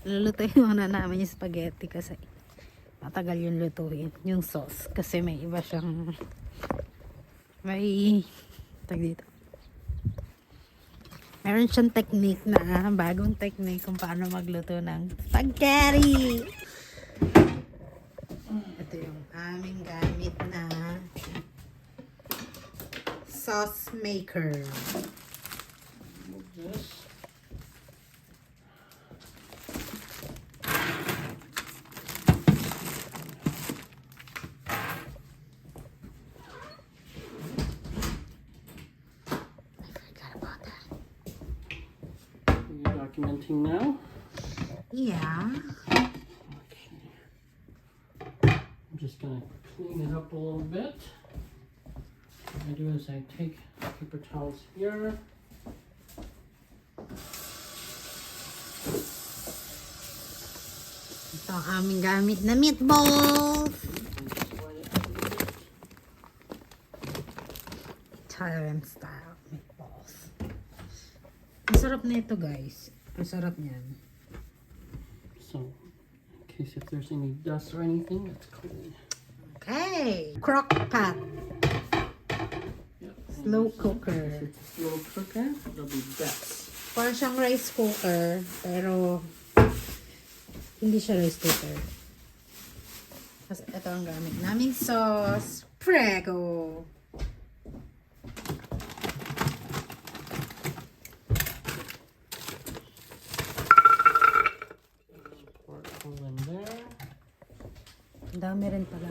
Lulutuin muna namin yung spaghetti kasi matagal yung lutuin. Yung sauce. Kasi may iba siyang may tag dito. Meron siyang technique na bagong technique kung paano magluto ng spaghetti. Ito yung aming gamit na sauce maker. Move this. Documenting now. Yeah. Okay. I'm just gonna clean it up a little bit. What I do is I take paper towels here. Ito ang aming gamit na meatballs. Thailand style meatballs. Ang sarap na ito, guys. Ang sarap niyan. So, in case if there's any dust or anything, it's clean. Okay. Crock pot. Yep. Slow cooker. If it's a slow cooker, it'll be best. Parang siyang rice cooker, pero hindi siya rice cooker. Kasi ito ang gamit naming sauce. Prego. Ang dami rin pala.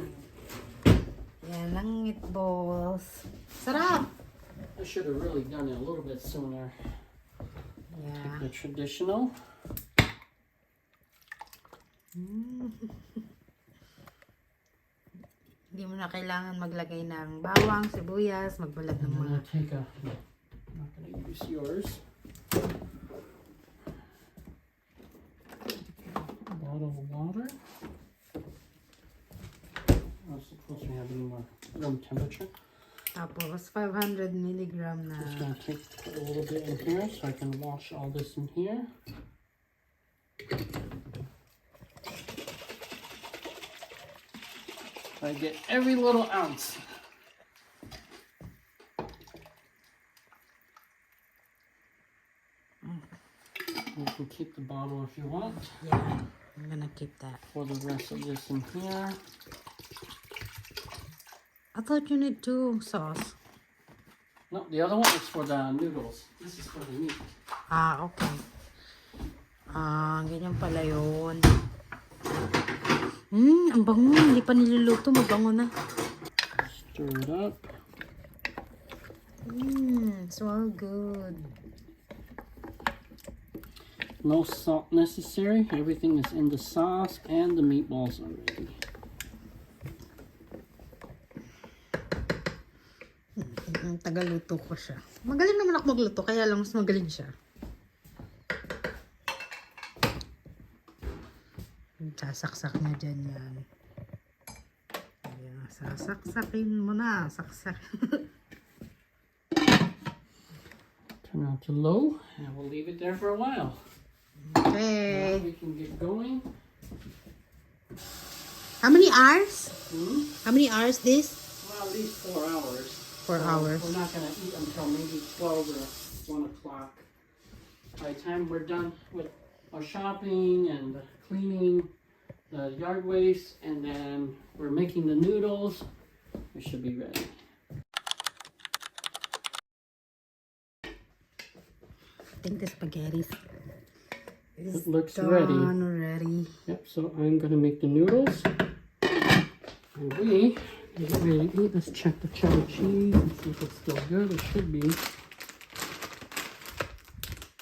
Yan ang meatballs. Sarap! I should have really done it a little bit sooner. Yeah. The traditional. Hindi mo na kailangan maglagay ng bawang, sibuyas, magbalat ng I'm mga... gonna take a. I'm not gonna use yours. A bottle of water. I'm supposed to have any more room temperature. Tapos 500 milligram na... Just gonna take a little bit in here so I can wash all this in here. I get every little ounce. You can keep the bottle if you want. Yeah, I'm gonna keep that. For the rest of this in here. I thought you need two sauce. No, the other one is for the noodles. This is for the meat. Ah, okay. Ah, ganyan pala yun. Ang bango. Hindi pa niluluto. Mabango na. Stir it up. Smell good. No salt necessary. Everything is in the sauce and the meatballs already. Tagaluto ko siya. Magaling naman ako magluto. Kaya lang mas magaling siya. Sasaksak na dyan yan. Ayan, sasaksakin mo na. Saksak. Turn on to low and we'll leave it there for a while. Okay. Now we can get going. How many hours? Hmm? How many hours this? Well, at least 4 hours. 4 hours. We're not going to eat until maybe 12 or 1 o'clock. By the time we're done with our shopping and cleaning the yard waste, and then we're making the noodles, we should be ready. I think the spaghetti is It looks done ready. already. Yep, so I'm going to make the noodles. And we get ready to eat. Let's check the cheddar cheese and see if it's still good. It should be.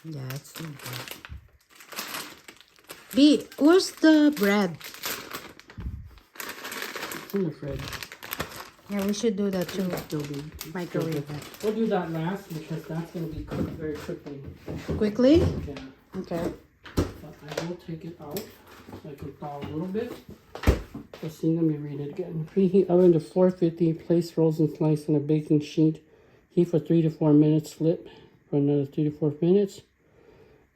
Yeah, it's still good. B, where's the bread? It's in the fridge. Yeah, we should do that too. Still be. Microwave still that. good. We'll do that last because that's going to be cooked very quickly. Quickly? Yeah. Okay. But I will take it out so I can thaw a little bit. Let's see, let me read it again. Preheat oven to 450. Place rolls and slice on a baking sheet. Heat for 3 to 4 minutes. Flip for another 3 to 4 minutes.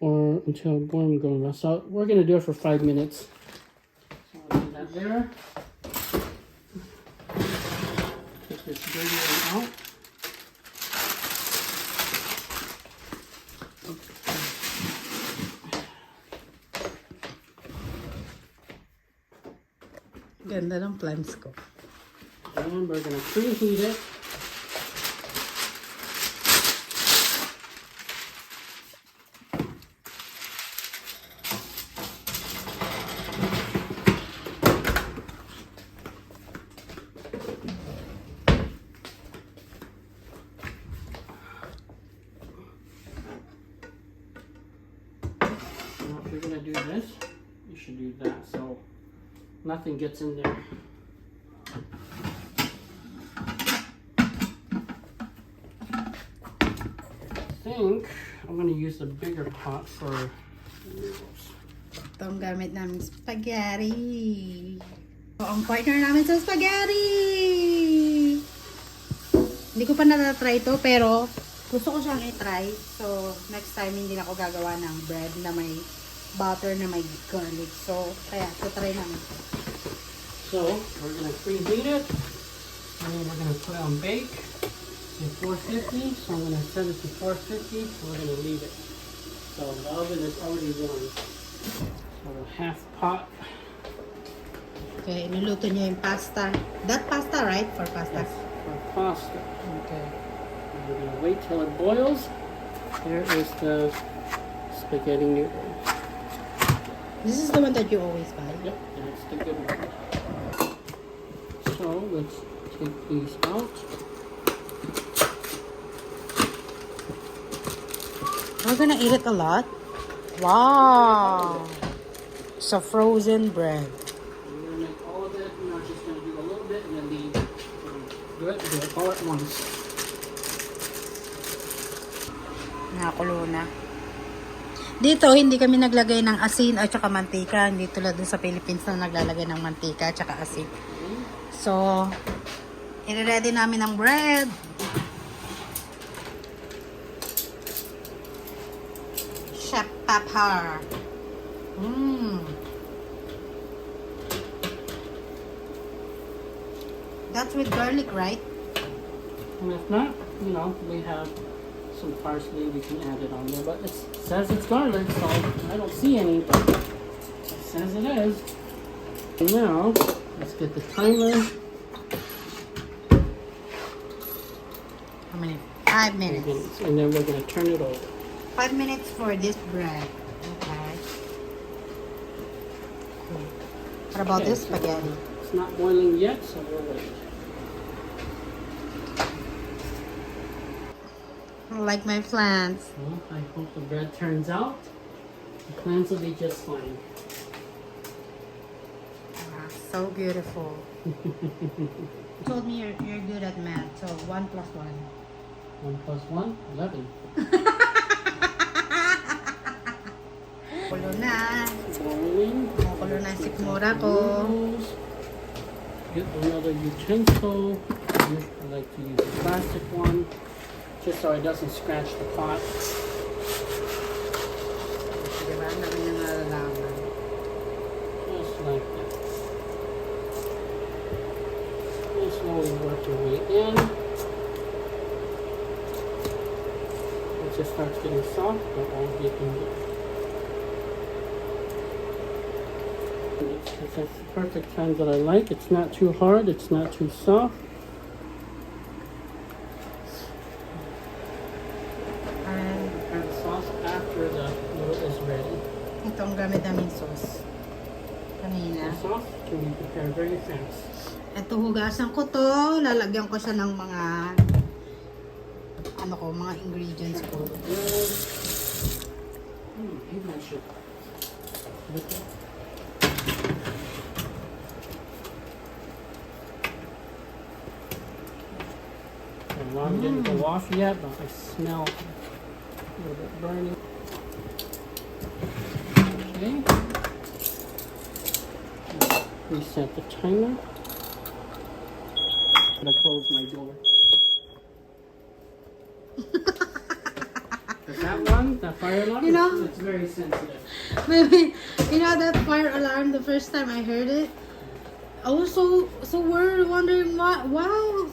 or until boiling going well. So we're gonna do it for 5 minutes. So I'll do that there. Take this dirty one out. Ganda ng plants ko. And we're gonna preheat it. Now if you're gonna do this, you should do that so nothing gets in there. I think I'm gonna use the bigger pot for noodles. Ito ang gamit namin spaghetti. Ito ang partner namin sa spaghetti. Hindi ko pa natatry ito pero gusto ko siyang i-try. So, next time hindi na ako gagawa ng bread na may butter na may garlic. So, kaya try namin. So we're gonna preheat it and then we're gonna put it on bake at 450. So I'm gonna set it to 450 and we're gonna leave it. So the oven is already warm. So half pot. Okay, iluluto niya yung pasta. That pasta, right? For pasta? Yes, for pasta. Okay. And we're gonna wait till it boils. There is the spaghetti noodle. This is the one that you always buy? Yep, and it's the good one. So let's take these out. We're gonna eat it a lot. Wow! It's a frozen bread. We're gonna make all of it. We're not just gonna do a little bit and then leave. Do it all at once. Nakakulo na. Dito, hindi kami naglagay ng asin at saka mantika. Hindi tulad dun sa Philippines na naglalagay ng mantika at saka asin. So, i-ready namin ang bread. Chef Pepper. That's with garlic, right? And if not, you know, we have some parsley, we can add it on there. But it says it's garlic, so I don't see any, but it says it is. And now, let's get the timer. How many? 5 minutes. And then we're going to turn it over. 5 minutes for this bread. Okay. Cool. What about Okay, this spaghetti? It's not boiling yet, so we'll wait. I like my plants. Well, I hope the bread turns out. The plants will be just fine. Ah, so beautiful. You told me you're good at math, so 1 plus 1. 1 plus 1, 11. Kulo na. Boiling. Kulo na yung sikmura ko. Get another utensil. I like to use a plastic one, just so it doesn't scratch the pot. Diba? Ang dami na nalalaman. Just like that. And slowly work your way in. It just starts getting soft, but all getting good. That's the perfect time that I like. It's not too hard, it's not too soft. And Prepare the sauce after the noodle is ready. ito ang gamit namin sauce. Kanina. The sauce can be prepared very fast. Ito, hugasan ko to. Lalagyan ko siya ng mga mga ingredients ko. Maybe I should look at. The alarm didn't go off yet, but I smell a little bit burning. Okay. Reset the timer. I'm gonna close my door. The That one, that fire alarm, You know? it's very sensitive. Maybe, you know that fire alarm, the first time I heard it, I was so worried, wondering wow,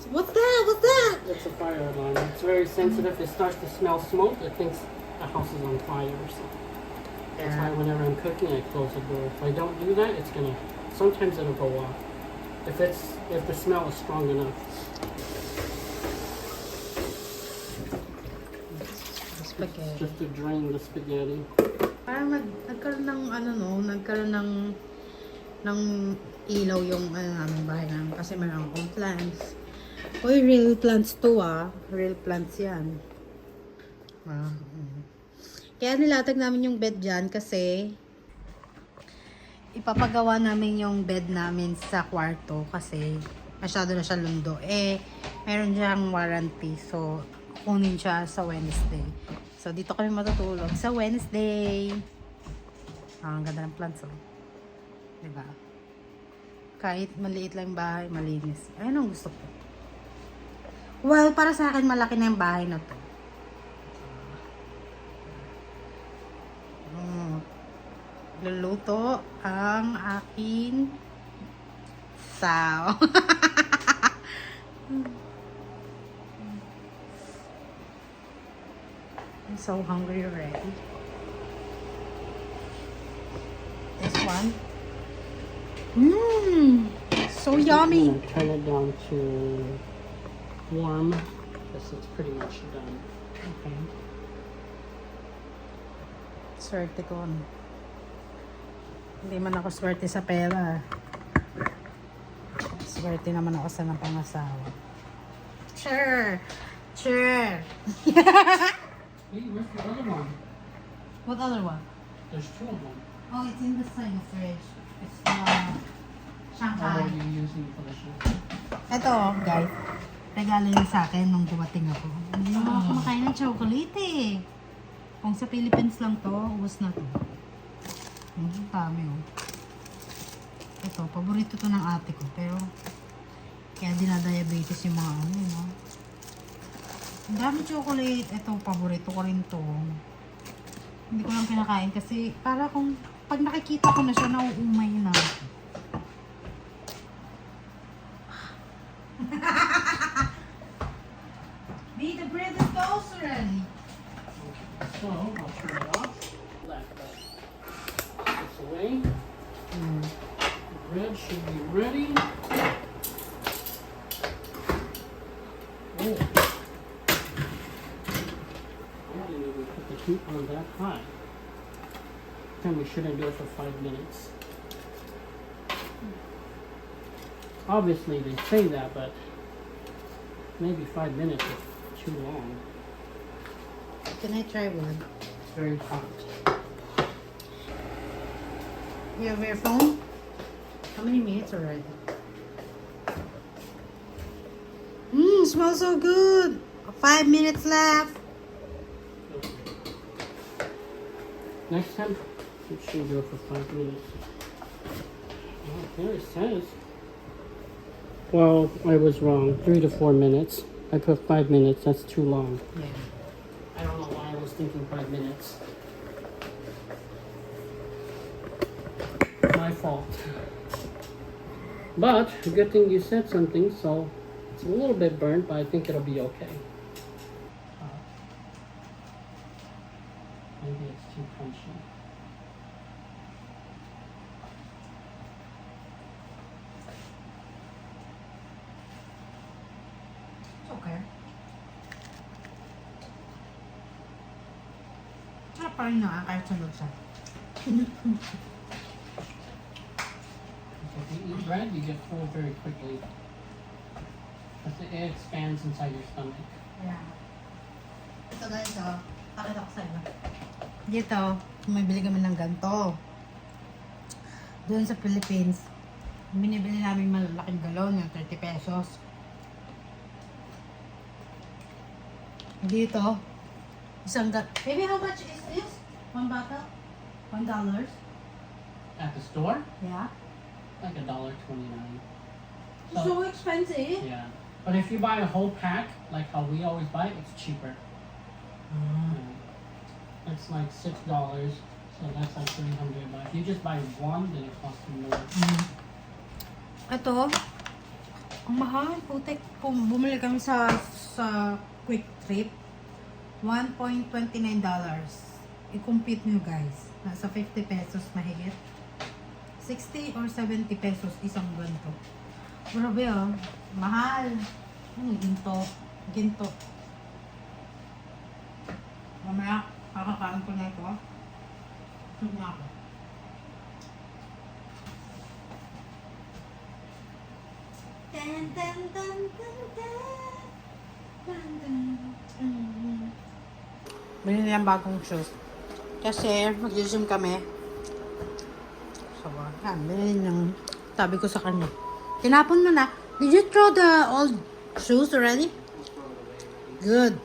what's that? It's a fire alarm. It's very sensitive. It starts to smell smoke. It thinks the house is on fire or something. That's why whenever I'm cooking, I close the door. If I don't do that, it's gonna. Sometimes it'll go off. If the smell is strong enough. Spaghetti. Just to drain the spaghetti. Parang nagkaroon ng nagkaroon ng ilaw yung namin bahay namin kasi meron akong plants. Uy, real plants to real plants yan. Kaya nilatag namin yung bed dyan kasi ipapagawa namin yung bed namin sa kwarto kasi masyado na siya lundo. Meron siyang warranty, so kunin siya sa Wednesday. So dito kami matutulog sa Wednesday. Ang ganda ng plants, diba? Kahit maliit lang yung bahay, malinis. Ayun ang gusto ko. Well, para sa akin, malaki na yung bahay na to. Luluto ang aking saw. I'm so hungry already. This one. So yummy. I'm gonna turn it down to warm because it's pretty much done. Okay. Swerte ko. Hindi man ako swerte sa pera. Swerte naman ako sa napangasawa. Sure. Hey, where's the other one? What other one? There's two of them. Oh, it's in the same fridge. It's the What Shanghai. are you using for the show? Ito, guys. Regalo yun sa akin nung dumating ako. Hindi mo ako kumakain ng chocolate Kung sa Philippines lang to, ubos na to. Dami Ito, paborito to ng ate ko. Pero, kaya dinadiabetes yung mga Ang dami chocolate. Ito, paborito ko rin to. Hindi ko lang kinakain kasi para kung pag nakikita ko na siya, nauumay na ako. Be the bread is toast already. So, I'll turn it off. Let this away. The bread should be ready. Oh. I didn't even put the heat on that high. And we shouldn't do it for 5 minutes. Obviously they say that, but maybe 5 minutes is too long. Can I try one? It's very hot. You have your phone? How many minutes already? Smells so good. 5 minutes left. Next time, we should do it for 5 minutes. Oh, here it says. Well, I was wrong. 3 to 4 minutes. I put 5 minutes. That's too long. Yeah. I don't know why I was thinking 5 minutes. My fault. But, good thing you said something, so it's a little bit burnt, but I think it'll be okay. Maybe it's too crunchy. It's okay. Sarap pa rin na kahit sunod siya. If you eat bread, you get full very quickly. Because it expands inside your stomach. Yeah. Ito guys, pakita ko sa inyo. Dito, bumibili kami ng ganito. Doon sa Philippines, binibili namin malalaking galon, yung 30 pesos. Dito, isang Baby, how much is this? One bottle? $1? At the store, Yeah. like $1.29. So expensive. Yeah. But if you buy a whole pack, like how we always buy, it's cheaper. Yeah. It's like $6. So that's like 300. But if you just buy one, then it costs you more. Ito, ang mahal. Putek, bumili kami sa Quick Trip. $1.29. I-compute nyo guys. Nasa 50 pesos mahigit. 60 or 70 pesos isang ganito. Grabe oh. Mahal. Ginto. Ginto. Mamaya, kakakain ko na ito. Ito na ako. Tan, tan, tan, tan, tan. Tan, tan, tan. Bilhin niyang bagong shoes. Kasi mag-zoom kami. So, yan. Bilhin niyang sabi ko sa kanya. Tinapon mo na. Did you throw the old shoes already? Good.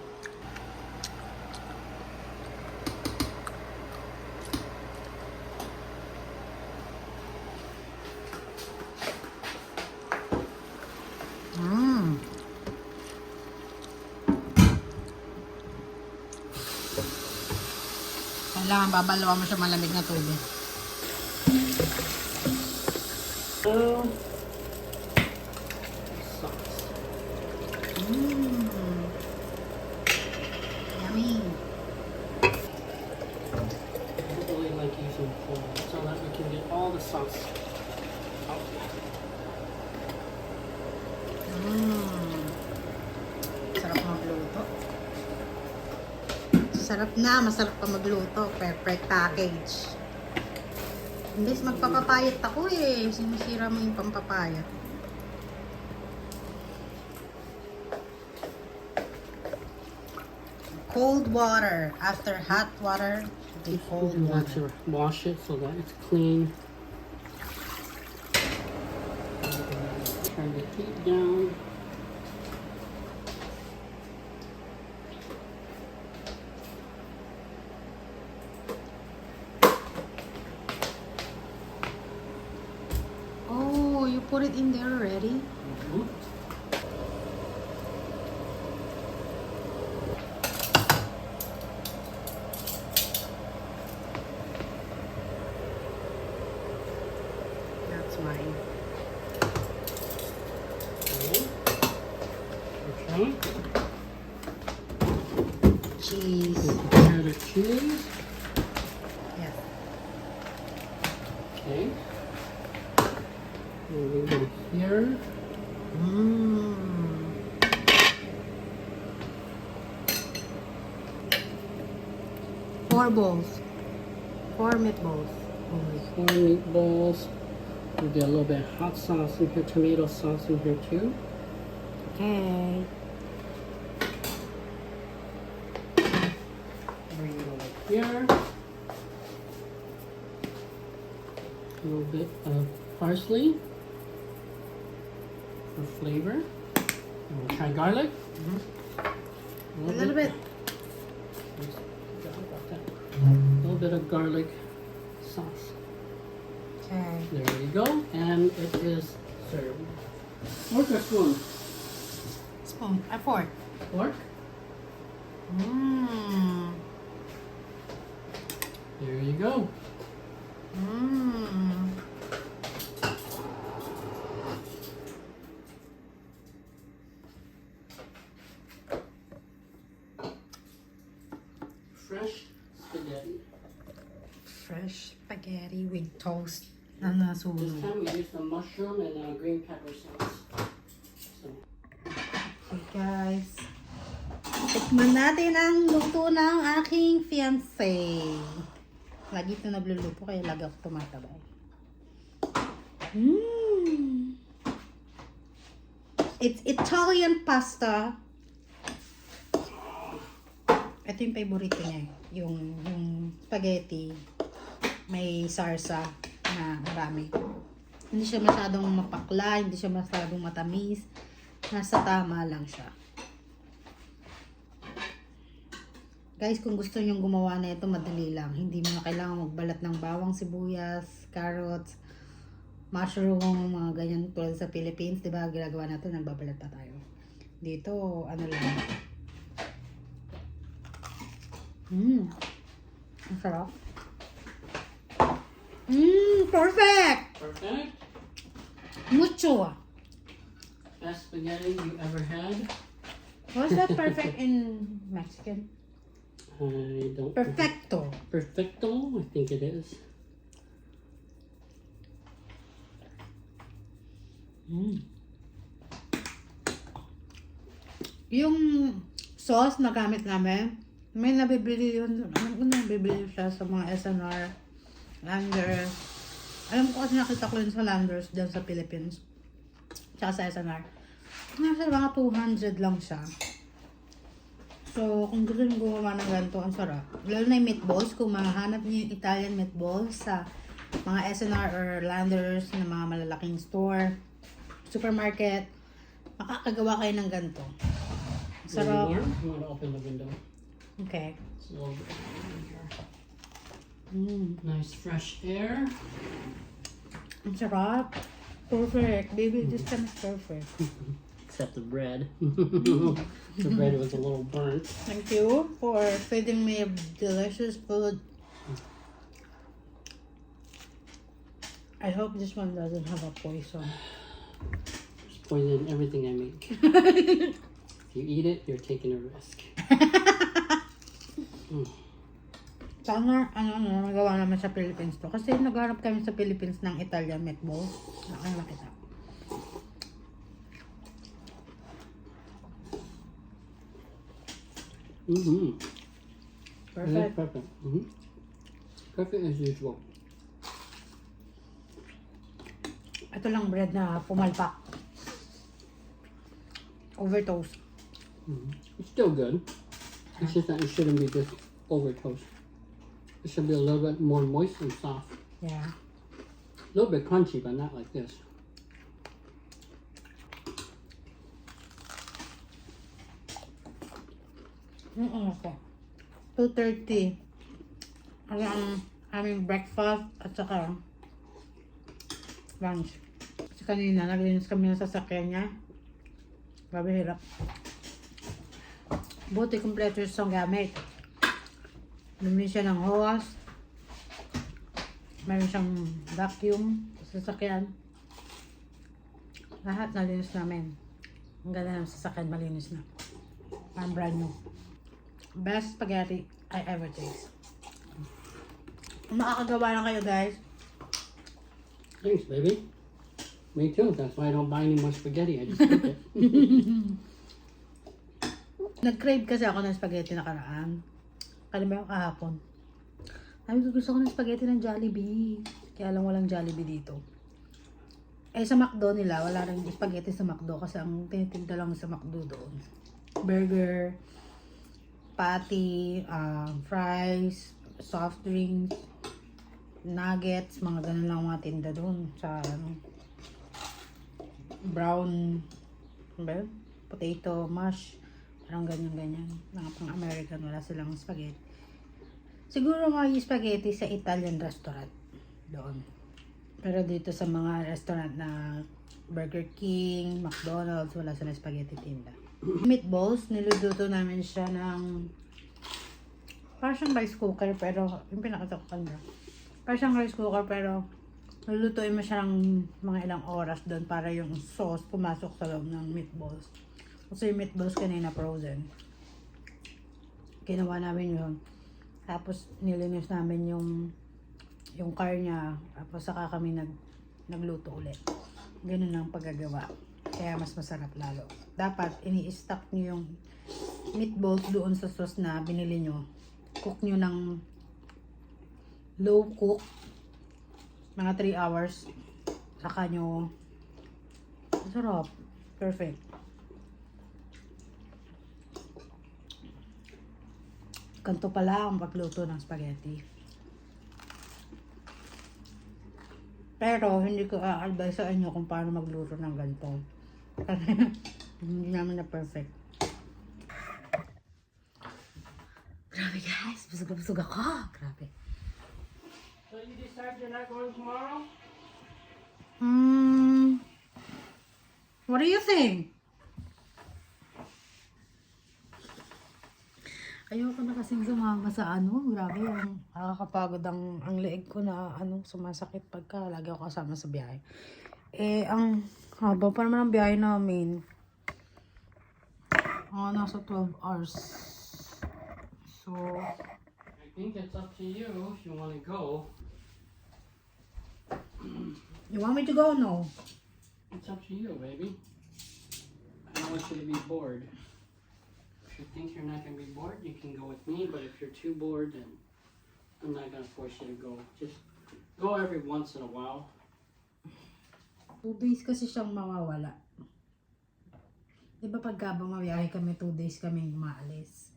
Kailangan babalawan mo siya malamig na tubig. So, Yummy. I really like using foil so that we can get all the sauce out. Sarap magluto. Sarap na, masarap pa magluto. Perfect package. Imbes magpapapayat ako eh. Sinisira mo yung pampapayat. Cold water. After hot water, the cold You want water. to wash it so that it's clean. Turn the heat down. Oh, you put it in there already? Mhm. That's mine. Okay. Okay. Cheese. Add the cheese. Yes. Okay. And we go here. Mmm. 4 bowls. 4 meatballs. Only. 4 meatballs. We get a little bit of hot sauce in here, tomato sauce in here too. Okay. Bring it over here. A little bit of parsley for flavor. And we'll try garlic. A little bit. A little bit of garlic sauce. Okay. There you go. And it is served. What's that spoon? Spoon. A fork. Fork. Mmm. There you go. Mmm. Fresh spaghetti. Fresh spaghetti with toast na This nasunog. time we use the mushroom and green pepper sauce. So, Okay guys. Tikman natin ang luto ng aking fiancé. Lagi ito nagluluto kaya lagi ako tumatabay. Mmm. It's Italian pasta. Ito yung favorito niya. Yung spaghetti. May sarsa na marami. Hindi siya masyadong mapakla, hindi siya masyadong matamis. Nasa tama lang siya. Guys, kung gusto nyong gumawa na ito, madali lang. Hindi mo na kailangan magbalat ng bawang, sibuyas, carrots, mushroom, mga ganyan tulad sa Philippines. Diba, ginagawa natin, nagbabalat pa tayo. Dito, ano lang. Ang sarap. Perfect! Perfect. Mucho. Best spaghetti you ever had? What's that perfect in Mexican? I don't. Perfecto. Perfecto, I think it is. Yung sauce na gamit namin, may nabibili yun. Alam ko nabibili siya sa mga SNR, Landers. Alam ko kasi nakita ko yun sa Landers dyan sa Philippines. Tsaka sa SNR. Nasa mga 200 lang siya. So, kung gusto nyo gumawa ng ganito, ang sarap. Lalo na yung meatballs, kung mahanap nyo yung Italian meatballs sa mga SNR or Landers na mga malalaking store, supermarket, makakagawa kayo ng ganito. Sarap. Any more? You want to open the window? Okay. It's a little bit in here. Nice fresh air. Ang sarap. Perfect. Baby, this time is perfect. Except the bread. The bread was a little burnt. Thank you for feeding me delicious food. I hope this one doesn't have a poison. There's poison in everything I make. If you eat it, you're taking a risk. Sana, nagawa naman sa Philippines to. Kasi nagharap kami sa Philippines ng Italian meatballs. Nakita. Perfect. Perfect. Perfect as usual. Ito lang bread na pumalpak. Over toast. It's still good. It's just that it shouldn't be just over toast. It should be a little bit more moist and soft. Yeah. A little bit crunchy, but not like this. Ako. 2:30. Ang aming breakfast at saka lunch. Kasi kanina, naglinis kami ng sasakyan niya. Grabe hirap. Buti kompleto yung gamit. Luminis siya ng hose. Meron siyang vacuum sa sasakyan. Lahat nalinis namin. Ang ganda ng sasakyan, malinis na. Parang brand new. Best spaghetti I ever taste. Makakagawa na kayo, guys. Thanks, baby. Me too. That's why I don't buy any more spaghetti. I just cook it. Nag-crave kasi ako ng spaghetti nakaraan. Kalimutan ko kahapon. Sabi ko gusto ko ng spaghetti ng Jollibee. Kaya lang walang Jollibee dito. Eh sa McDo nila, wala rin spaghetti sa McDo kasi ang tinitinda lang sa McDo doon. Burger, patty, fries, soft drinks, nuggets, mga ganun lang mga tinda doon sa brown, potato, mash, parang ganyan-ganyan. Mga pang-American, wala silang spaghetti. Siguro mga spaghetti sa Italian restaurant doon. Pero dito sa mga restaurant na Burger King, McDonald's, wala silang spaghetti tinda. Meatballs, niluluto namin siya ng parang siyang rice cooker, pero yung pinakita ko kanina. Parang siyang rice cooker, pero lulutuin mo siya ng mga ilang oras doon para yung sauce pumasok sa loob ng meatballs. Kasi yung meatballs kanina frozen. Ginawa namin yun. Tapos nilinis namin yung car niya. Tapos saka kami nagluto ulit. Ganun ang paggagawa. Kaya mas masarap lalo. Dapat ini-stack nyo yung meatballs doon sa sauce na binili nyo. Cook nyo ng low cook. Mga 3 hours. Saka nyo. Masarap. Perfect. Ganito pala ang pagluto ng spaghetti. Pero hindi ko a-advise sa inyo kung paano magluto ng ganito. Kasi hindi naman na perfect. Grabe guys, busog ako. Grabe. So you decide you're not going tomorrow? What do you think? Ayoko na kasing sumama sa ano. Grabe, ang nakakapagod ang leeg ko na sumasakit pagka lagi ako kasama sa biyahe. Eh, ang haba pa naman ang biyahe namin. Nasa 12 hours. So, I think it's up to you if you want to go. you want me to go? No. It's up to you, baby. I don't want you to be bored. If you think you're not going to be bored, you can go with me. But if you're too bored, then I'm not going to force you to go. Just go every once in a while. 2 days kasi siyang mawawala. Diba pagka bumabiyahe kami, 2 days kami umaalis.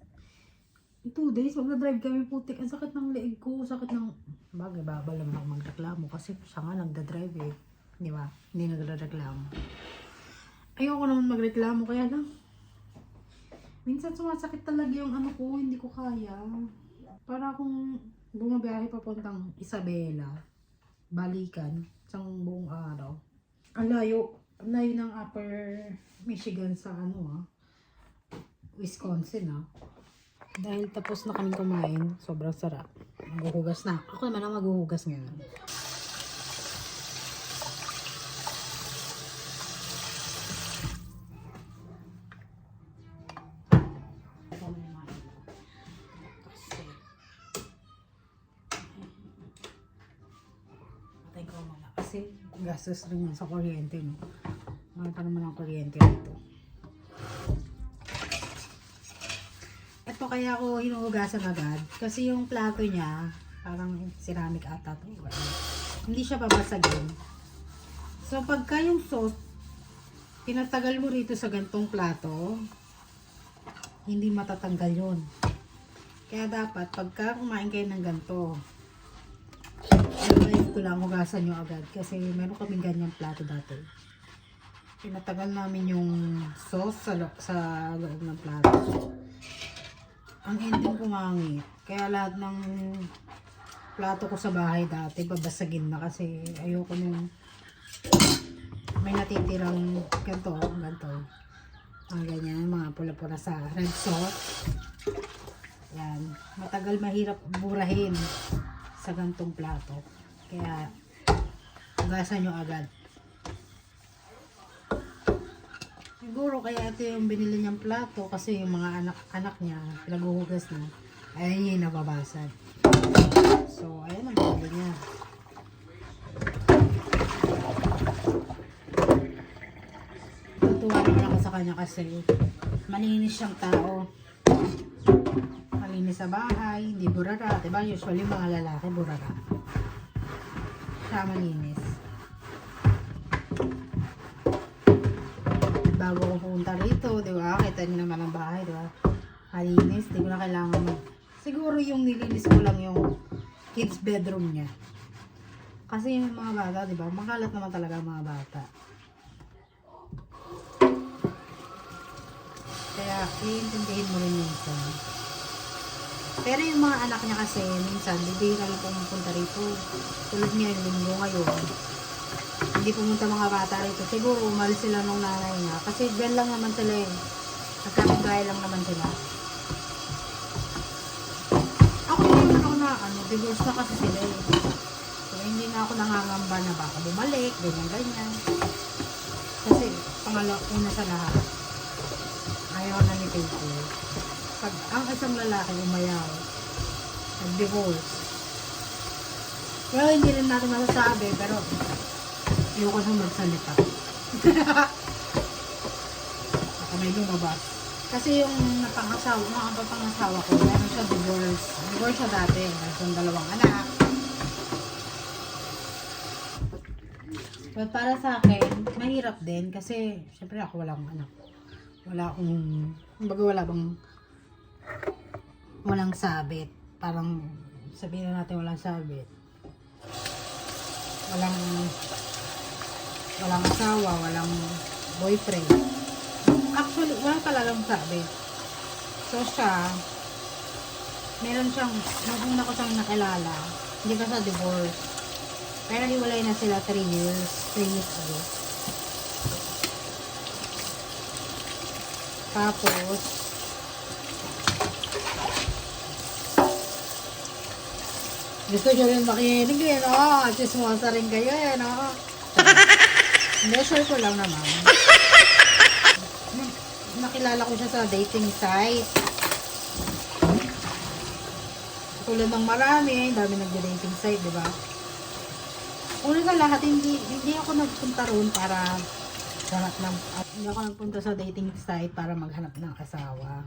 2 days, mag-drive kami, putik. Ang sakit ng leeg ko, sakit ng... Bagay, babal naman ako magreklamo kasi siya nga nagda-drive eh. Di ba? Hindi nagre-reklamo. Ayoko naman magreklamo, kaya lang. Minsan sumasakit talaga yung ano ko, hindi ko kaya. Para akong bumabiyahe papuntang Isabela, balikan, isang buong araw. Ang layo ng Upper Michigan sa Wisconsin Dahil tapos na kami kumain, sobrang sarap. Maghuhugas na. Ako naman ang maghuhugas ngayon. Patay ko muna. Kasi gastos rin yan sa kuryente, no? Mahal pa naman ang kuryente dito. Ito kaya ako hinuhugasan agad. Kasi yung plato niya, parang ceramic ata to. Hindi siya babasagin. So pagka yung sauce, pinatagal mo rito sa gantong plato, hindi matatanggal yun. Kaya dapat, pagka kumain kayo ng ganito, ko lang hugasan nyo agad. Kasi meron kaming ganyang plato dati. Pinatagal namin yung sauce sa loob ng plato. Ang ending pumangit. Kaya lahat ng plato ko sa bahay dati, babasagin na kasi ayoko nung may natitirang ganito. Mga ganyan, mga pula-pula sa red sauce. Yan. Matagal mahirap burahin sa gantong plato. Kaya, hugasan nyo agad. Siguro kaya ito yung binili niyang plato kasi yung mga anak niya, pinaghuhugas na, ayun yung nababasag. So, ayan ang binili niya. Tutuwa naman ako sa kanya kasi malinis siyang tao. Malinis sa bahay, hindi burara. Diba? Usually mga lalaki burara. Siya malinis. Bago ko pumunta rito, di ba? Kita niyo naman ang bahay, di ba? Malinis, di ko na kailangan siguro yung nilinis ko lang yung kids bedroom niya. Kasi yung mga bata, di ba? Makalat naman talaga ang mga bata. Kaya, iintindihin mo rin minsan. Pero yung mga anak niya kasi, minsan, bibihira lang pumunta rito. Tulad niya yung linggo ngayon. Hindi pumunta mga bata rito. Siguro umalis sila nung nanay niya. Kasi dyan lang naman sila eh. Nagkakagaya lang naman sila. Ako naman ako na, divorce na kasi sila eh. So, hindi na ako nangangamba na baka bumalik, ganyan-ganyan. Kasi, una sa lahat, ayaw na ni Tito. Pag ang isang lalaki umayaw, nag-divorce. Well, hindi rin natin masasabi, pero ayoko nang magsalita. Baka may lumabas. Kasi yung napangasawa ko, meron siya divorce. Divorce siya dati. Meron siyang 2 anak. But para sa akin, mahirap din. Kasi, syempre ako walang anak. Walang sabit. Parang, sabihin na natin walang sabit. Walang asawa, walang boyfriend. Actually, wala talagang sabi. So siya, meron siyang, nung una ko siyang nakilala, hindi pa sa divorce. Pero hiwalay na sila 3 years ago. Tapos, Gusto nyo rin makinig eh, no? Chismosa rin kayo eh, no? Measure ko lang naman. Nakilala ko siya sa dating site. Tulad ng marami, dami nag-dating site, di ba? Una sa lahat, hindi ako nagpunta roon para hindi ako nagpunta sa dating site para maghanap ng asawa.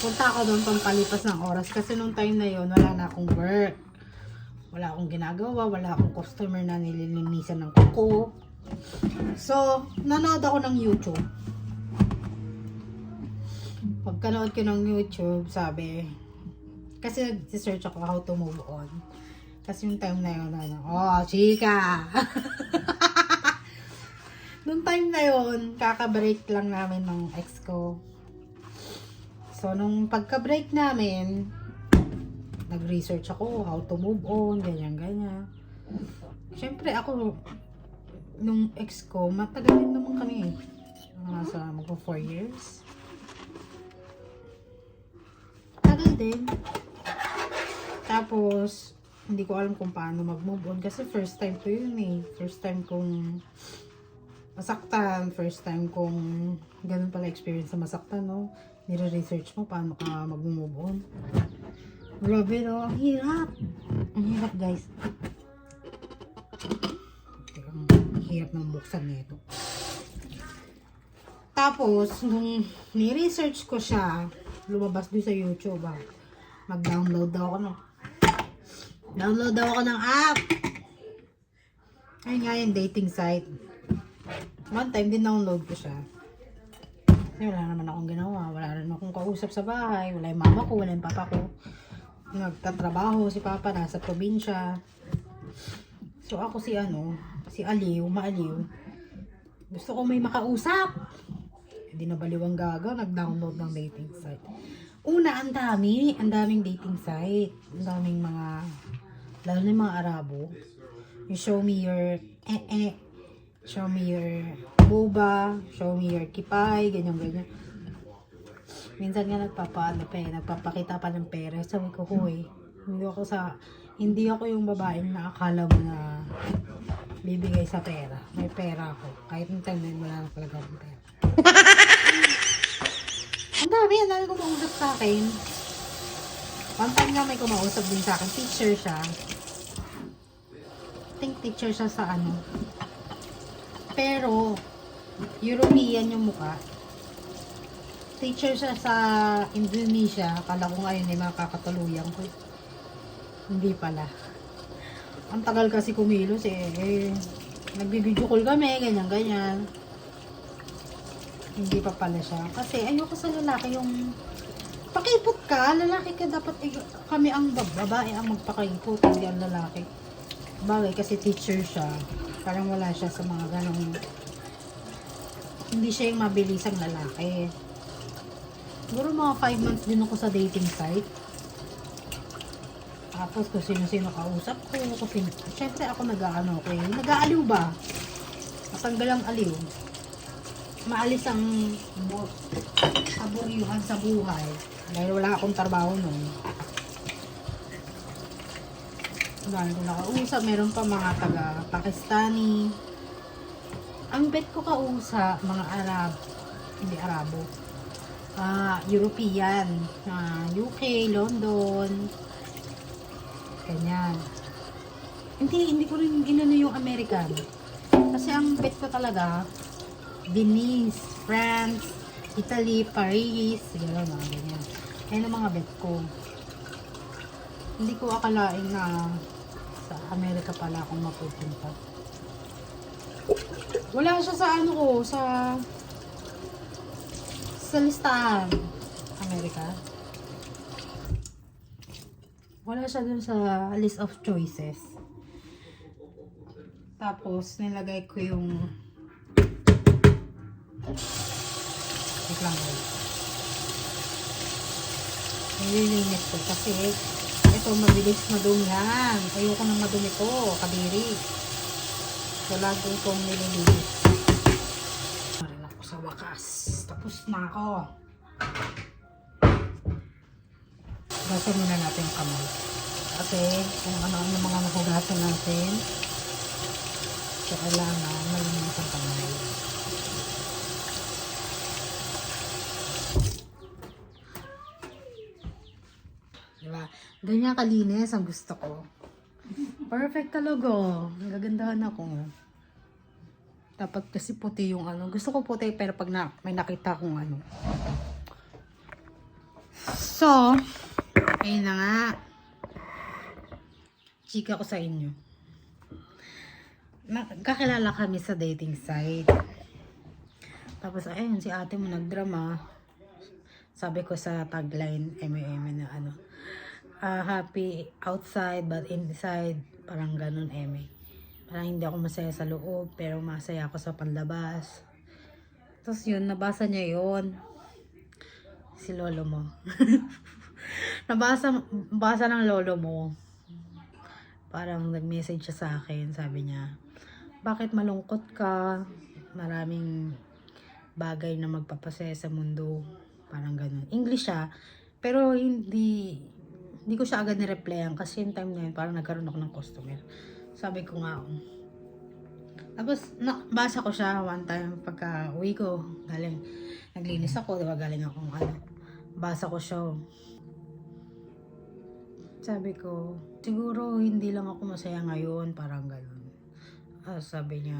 Punta ako doon pampalipas ng oras kasi nung time na yon wala na akong work. Wala akong ginagawa, wala akong customer na nililinisan ng kuko. So, nanood ako ng YouTube. Pagkanood ko ng YouTube, sabi, kasi nag-search ako how to move on. Kasi yung time na yun, oh, chika! Nung time na yun, kaka-break lang namin ng ex ko. So, nung pagka-break namin, nag-research ako how to move on, ganyan-ganyan. Siyempre, ako, nung ex ko, matagal din naman kami eh. Nasa magpo 4 years. Tagal din. Tapos, hindi ko alam kung paano mag-move on kasi first time ko yun eh. First time kong masaktan, first time kong ganun pala experience na masaktan, no? Nire-research mo paano ka mag-move on. Grabe, no? Ang hirap. Ang hirap, guys. Ang hirap ng buksan nito. Tapos, nung ni-research ko siya, lumabas doon sa YouTube, mag-download daw ako, no? Download daw ako ng app. Ayun nga yung dating site. One time, din-download ko siya. Kasi wala naman akong ginawa. Wala rin akong kausap sa bahay. Wala yung mama ko, wala yung papa ko. Nagtatrabaho si papa, nasa probinsya. So ako si Aliw, Maaliw. Gusto ko may makausap. Hindi na baliwang gaga, nag-download ng dating site. Una, ang daming dating site. Ang daming mga, lalo na yung mga Arabo. You show me your show me your boba, show me your kipay, ganyan-ganyan. Minsan nga nagpapakita pa ng pera. Sabi ko, hoy, hindi ako yung babaeng na akala mo na bibigay sa pera. May pera ako. Kahit yung time na yun, wala na talaga akong pera. Ang dami kumausap sa akin. One time nga may kumausap din sa akin. Teacher siya. I think teacher siya sa pero, European yung mukha. Teacher siya sa Indonesia. Akala ko ngayon ay makakatuluyang ko. Hindi pala. Ang tagal kasi kumilos nagbibideo call kami, ganyan-ganyan. Hindi pa pala siya. Kasi ayoko sa lalaki yung pakipot ka. Lalaki ka dapat kami ang babae ang magpakipot. Hindi ang lalaki. Bagay kasi teacher siya. Parang wala siya sa mga ganong. Hindi siya yung mabilisang lalaki. Siguro mga 5 months din ako sa dating site. Tapos kung sino-sino kausap ko. Siyempre ako nag-aaliw ba? Matanggal ang aliw. Maalis ang kaburyuhan sa buhay. Dahil wala akong trabaho nun. Dahil ko nakausap. Meron pa mga taga-Pakistani. Ang bet ko kausap, mga hindi Arabo. European. UK, London. Ganyan. Hindi ko rin ginano yung American. Kasi ang bet ko talaga, Venice, France, Italy, Paris, gano'n ganyan. Ayan ang mga bet ko. Hindi ko akalain na sa Amerika pala akong mapupunta. Wala siya sa sa listahan. Amerika. Wala siya dun sa list of choices. Tapos, nilagay ko yung wait lang guys. Nililinis ko kasi ito mabilis madumihan. Ayoko nang madumi to, kadiri. So, lagi kong nililinis. Marin ako sa wakas. Tapos na ako. Basa muna natin yung kamay. Kasi kung ano-ano mga nahugasan natin, so kailangan malinis ang kamay. Diba? Ganyan kalinis ang gusto ko. Perfect talaga. Nagagandahan ako. Dapat kasi puti yung ano. Gusto ko puti pero pag may nakita akong ano. So, ayun na nga. Chika ko sa inyo. Kakilala kami sa dating site. Tapos ayun, si ate mo nagdrama. Sabi ko sa tagline, na ano. Happy outside but inside. Parang ganun, Parang hindi ako masaya sa loob, pero masaya ako sa panlabas. Tapos yun, nabasa niya yun. Si lolo mo. Nabasa ng lolo mo. Parang nag-message siya sa akin, sabi niya, bakit malungkot ka? Maraming bagay na magpapasaya sa mundo. Parang ganun. English siya, pero hindi ko siya agad ni-replyan kasi yung time na yun, parang nagkaroon ako ng customer. Sabi ko nga, tapos basa ko siya one time pagka uwi ko, galing, naglinis ako, diba, galing akong basa ko siya. Sabi ko, siguro hindi lang ako masaya ngayon, parang gano'n. Sabi niya,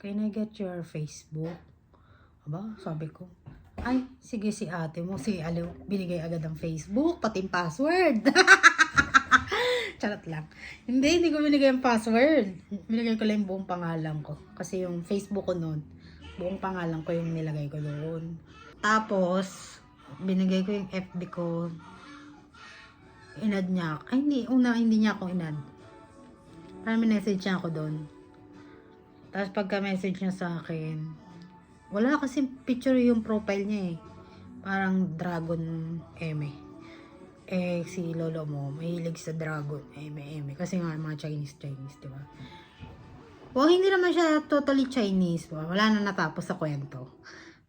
can I get your Facebook? Aba, sabi ko, ay, sige, si ate mo, si Aliw, binigay agad ang Facebook, pati yung password. Charot lang. Hindi ko binigay yung password. Binigay ko lang yung buong pangalan ko. Kasi yung Facebook ko noon, buong pangalan ko yung nilagay ko doon. Tapos, binigay ko yung FB ko. Inad niya. Ay, hindi niya ako inad. Parang message niya ako doon. Tapos pagka-message niya sa akin, wala kasi picture yung profile niya Parang dragon si lolo mo, mahilig sa dragon kasi nga mga Chinese, diba? Well, hindi naman siya totally Chinese. Wala na natapos sa kwento.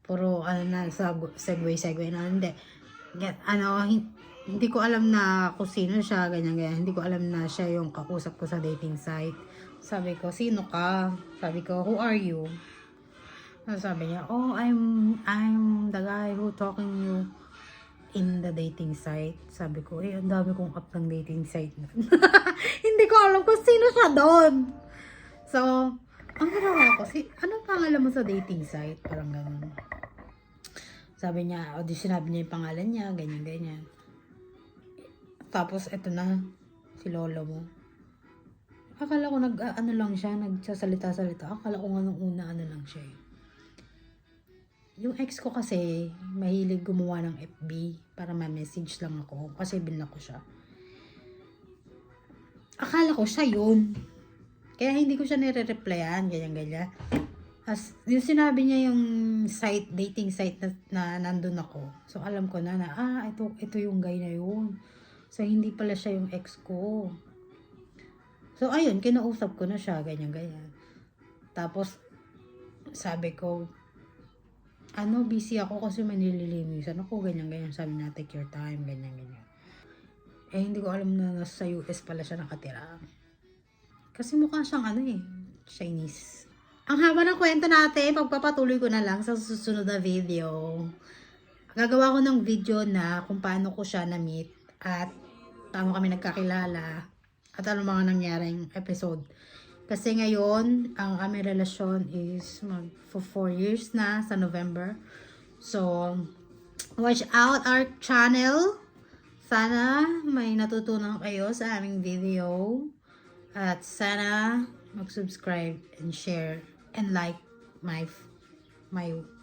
Puro segue na. Hindi ko alam na kung sino siya, ganyan. Hindi ko alam na siya yung kausap ko sa dating site. Sabi ko, sino ka? Sabi ko, who are you? Sabi niya, oh, I'm the guy who talking you in the dating site. Sabi ko, ang dami kong up ng dating site na. Hindi ko alam kung sino siya doon. So, ang ginawa ko, anong pangalan mo sa dating site? Parang ganun. Sabi niya, sinabi niya yung pangalan niya, ganyan. Tapos, eto na, si lolo mo. Akala ko lang siya, nagsasalita-salita. Akala ko nga nung una, lang siya Yung ex ko kasi, mahilig gumawa ng FB para ma-message lang ako. Kasi binlock ko siya. Akala ko siya yun. Kaya hindi ko siya nire-replyan, ganyan. As, yung sinabi niya yung dating site na nandun ako. So, alam ko na ito yung guy na yun. So, hindi pala siya yung ex ko. So, ayun, kinausap ko na siya, ganyan. Tapos, sabi ko, busy ako kasi may nililinisan ako, ganyan. Sabi niya, take your time, ganyan. Hindi ko alam na nasa US pala siya nakatira. Kasi mukha siyang Chinese. Ang haba ng kwento natin, pagpapatuloy ko na lang sa susunod na video. Gagawa ko ng video na kung paano ko siya na-meet at paano kami nagkakilala at ano mga nangyaring episode. Kasi ngayon, ang aming relasyon is for 4 years na sa November. So, watch out our channel. Sana may natutunan kayo sa aming video. At sana mag-subscribe and share and like my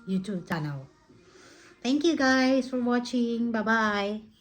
YouTube channel. Thank you guys for watching. Bye-bye.